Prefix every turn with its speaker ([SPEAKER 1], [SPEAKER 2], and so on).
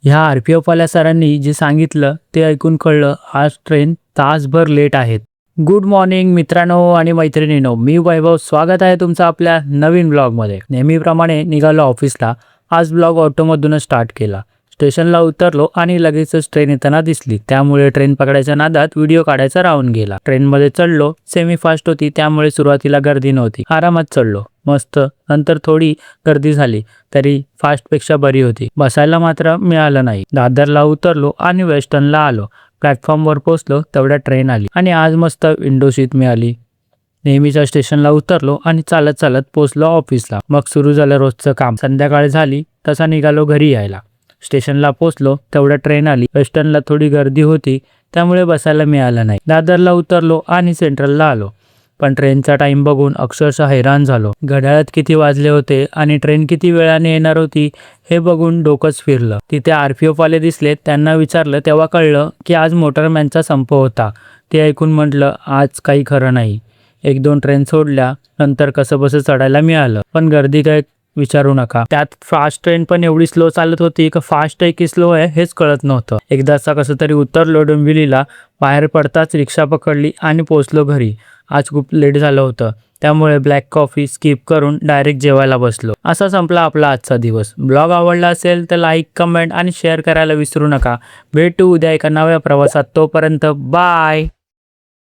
[SPEAKER 1] ह्या आर-पी-एफवाल्या सरांनी जे सांगितलं ते ऐकून कळलं आज ट्रेन तासभर लेट आहेत. गुड मॉर्निंग मित्रांनो आणि मैत्रिणींनो, मी वैभव. स्वागत आहे तुमचं आपल्या नवीन ब्लॉगमध्ये. नेहमीप्रमाणे निघालो ऑफिसला. आज ब्लॉग ऑटोमधूनच स्टार्ट केला. स्टेशनला उतरलो आणि लगेचच ट्रेन येताना दिसली, त्यामुळे ट्रेन पकडायच्या नादात व्हिडिओ काढायचा राहून गेला. ट्रेनमध्ये चढलो. सेमी फास्ट होती त्यामुळे सुरुवातीला गर्दी नव्हती. आरामात चढलो. मस्त. नंतर थोडी गर्दी झाली तरी फास्टपेक्षा बरी होती. बसायला मात्र मिळालं नाही. दादरला उतरलो आणि वेस्टर्नला आलो. प्लॅटफॉर्मवर पोहोचलो तेवढ्या ट्रेन आली आणि आज मस्त विंडो सीट मिळाली. नेहमीच्या स्टेशनला उतरलो आणि चालत चालत पोहोचलो ऑफिसला. मग सुरू झालं रोजचं काम. संध्याकाळ झाली तसा निघालो घरी यायला. स्टेशनला पोहोचलो तेवढ्या ट्रेन आली. वेस्टर्नला थोडी गर्दी होती त्यामुळे बसायला मिळालं नाही. दादरला उतरलो आणि सेंट्रलला आलो. पण ट्रेनचा टाइम बघून अक्षरशः हैराण झालो. घड्याळात किती वाजले होते आणि ट्रेन किती वेळाने येणार होती हे बघून डोकंच फिरलं. तिथे आर-पी-एफवाले दिसले. त्यांना विचारलं तेव्हा कळलं की आज मोटरमॅनचा संप होता. ते ऐकून म्हटलं आज काही खरं नाही. 1-2 ट्रेन सोडल्या नंतर कसंबसं चढायला मिळालं. पण गर्दी काय विचारू नका. त्यात फास्ट ट्रेन पण एवढी स्लो चालत होती की फास्ट आहे की स्लो आहे हेच कळत नव्हतं. एकदाचा कसं तरी उतरलो डोंबिवलीला. बाहेर पडताच रिक्षा पकडली आणि पोहोचलो घरी. आज खूप लेट झालं होतं त्यामुळे ब्लॅक कॉफी स्किप करून डायरेक्ट जेवायला बसलो. असा संपला आपला आजचा दिवस. ब्लॉग आवडला असेल तर लाईक, कमेंट आणि शेअर करायला विसरू नका. भेटू उद्या एका नव्या प्रवासात. तोपर्यंत बाय.